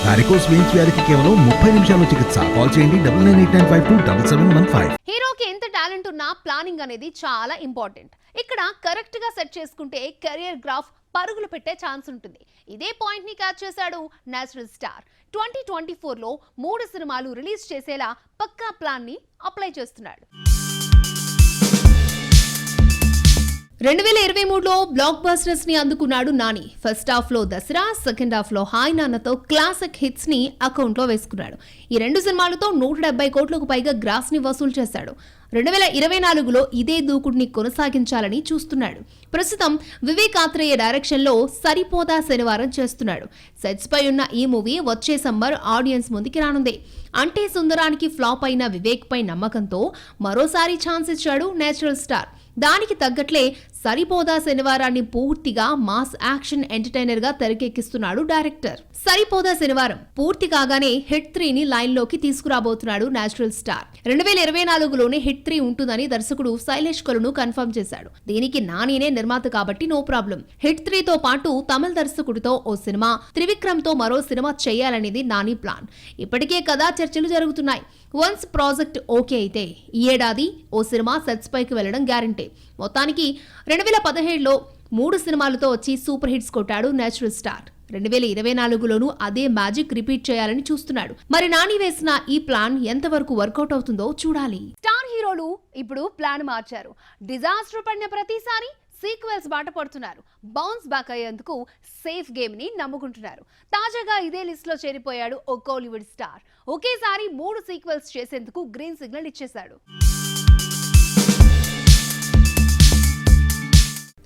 Varicose veins వ్యాధికి కేవలం 30 నిమిషాల్లో చికిత్స. కాల్ చేయండి 9989527715. హీరోకి ఎంత టాలెంట్ ఉన్నా ప్లానింగ్ అనేది చాలా ఇంపార్టెంట్. ఇక్కడ కరెక్ట్ గా సెట్ చేసుకుంటే కెరియర్ గ్రాఫ్ పరుగులు పెట్టే ఛాన్స్ ఉంటుంది. ఇదే పాయింట్ ని క్యాచ్ చేశాడు నేచురల్ స్టార్. 2024లో 3 సినిమాలు రిలీజ్ చేసేలా పక్కా ప్లాన్ ని అప్లై చేస్తున్నాడు. 2023లో బ్లాక్ బస్టర్స్ ని అందుకున్నాడు నాని. ఫస్ట్ హాఫ్ లో దసరా, సెకండ్ హాఫ్ లో హాయ్ నాన్నతో క్లాసిక్ హిట్స్ ని అకౌంట్ లో వేసుకున్నాడు. ఈ 2 సినిమాలతో 170 కోట్లకు పైగా గ్రాస్ ని వసూలు చేశాడు. 2024లో ఇదే దూకుడిని కొనసాగించాలని చూస్తున్నాడు. ప్రస్తుతం వివేక్ ఆత్రేయ డైరెక్షన్ లో సరిపోదా శనివారం చేస్తున్నాడు. సెట్స్ పై ఉన్న ఈ మూవీ వచ్చే సమ్మర్ ఆడియన్స్ ముందుకి రానుంది. అంటే సుందరానికి ఫ్లాప్ అయిన వివేక్ పై నమ్మకంతో మరోసారి ఛాన్స్ ఇచ్చాడు నేచురల్ స్టార్. దానికి తగ్గట్లే సరిపోదా శనివారాన్ని పూర్తిగా మాస్ యాక్షన్ ఎంటర్టైనర్ గా తెరకెక్కిస్తున్నాడు డైరెక్టర్. సరిపోదా శనివారం పూర్తి కాగానే హిట్ 3ని లైన్ లోకి తీసుకురాబోతున్నాడు నేచురల్ స్టార్. 2024లోనే హిట్ 3 ఉంటుందని దర్శకుడు శైలేష్ కొలను కన్ఫర్మ్ చేశాడు. దీనికి నానినే నిర్మాత కాబట్టి నో ప్రాబ్లం. హిట్ 3తో పాటు తమిళ దర్శకుడితో ఓ సినిమా, త్రివిక్రమ్ తో మరో సినిమా చేయాలనేది నాని ప్లాన్. ఇప్పటికే కథా చర్చలు జరుగుతున్నాయి. వన్స్ ప్రాజెక్ట్ ఓకే అయితే ఈ ఏడాది ఓ సినిమా సెట్స్ పైకి వెళ్లడం గ్యారంటీ. మొత్తానికి 2017లో 3 సినిమాలతో వచ్చి సూపర్ హిట్స్ కొట్టాడు నేచురల్ స్టార్. 2024లోనూ అదే మ్యాజిక్ రిపీట్ చేయాలని చూస్తున్నాడు. మరి నాని వేసిన ఈ ప్లాన్ ఎంతవరకు వర్కౌట్ అవుతుందో చూడాలి. స్టార్ హీరోలు ఇప్పుడు ప్లాన్ మార్చారు. డిజాస్టర్ పడిన ప్రతిసారి సీక్వెల్స్ బాట పడుతున్నారు. బౌన్స్ బ్యాక్ అయ్యేందుకు సేఫ్ గేమ్ ని నమ్ముకుంటున్నారు. తాజాగా ఇదే లిస్ట్ లో చేరిపోయాడు ఓ కోలీవుడ్ స్టార్. ఒకేసారి 3 సీక్వెల్స్ చేసేందుకు గ్రీన్ సిగ్నల్ ఇచ్చేశాడు.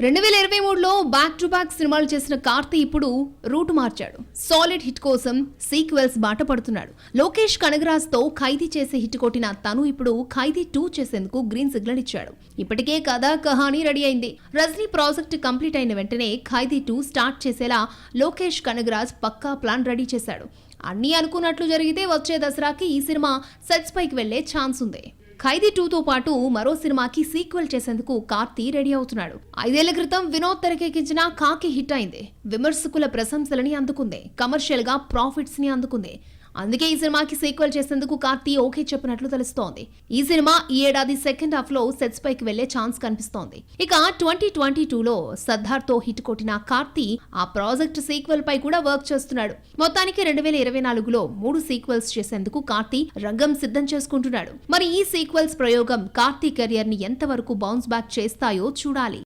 2023లో బ్యాక్ టు బ్యాక్ సినిమాలు చేసిన కార్తీ ఇప్పుడు రూట్ మార్చాడు. సాలిడ్ హిట్ కోసం సీక్వెల్స్ బాట పడుతున్నాడు. లోకేష్ కనగరాజ్ తో ఖైదీ చేసి హిట్ కొట్టిన తను ఇప్పుడు ఖైదీ 2 చేసేందుకు గ్రీన్ సిగ్నల్ ఇచ్చాడు. ఇప్పటికే కథా కహానీ రెడీ అయింది. రజనీ ప్రాజెక్ట్ కంప్లీట్ అయిన వెంటనే ఖైదీ 2 స్టార్ట్ చేసేలా లోకేష్ కనగరాజ్ పక్కా ప్లాన్ రెడీ చేశాడు. అన్నీ అనుకున్నట్లు జరిగితే వచ్చే దసరాకి ఈ సినిమా సెట్స్ పైకి వెళ్లే ఛాన్స్ ఉంది. ఖైదీ 2తో పాటు మరో సినిమాకి సీక్వెల్ చేసేందుకు కార్తీ రెడీ అవుతున్నాడు. 5 ఏళ్ల క్రితం వినోద్ తెరకెక్కించిన కాకి హిట్ అయింది. విమర్శకుల ప్రశంసలని అందుకుంది. కమర్షియల్ గా ప్రాఫిట్స్ ని అందుకుంది. అందుకే ఈ సినిమాకి సీక్వెల్ చేసేందుకు కార్తీ ఓకే చెప్పినట్లు తెలుస్తోంది. ఈ సినిమా ఈ ఏడాది సెకండ్ హాఫ్ లో సెట్స్ పైకి వెళ్లే ఛాన్స్ కనిపిస్తోంది. ఇక 2022లో సర్దార్ తో హిట్ కొట్టిన కార్తీ ఆ ప్రాజెక్ట్ సీక్వెల్ పై కూడా వర్క్ చేస్తున్నాడు. మొత్తానికి 2024లో 3 సీక్వెల్స్ చేసేందుకు కార్తీ రంగం సిద్ధం చేసుకుంటున్నాడు. మరి ఈ సీక్వెల్స్ ప్రయోగం కార్తీ కెరియర్ ని ఎంతవరకు బౌన్స్ బ్యాక్ చేస్తాయో చూడాలి.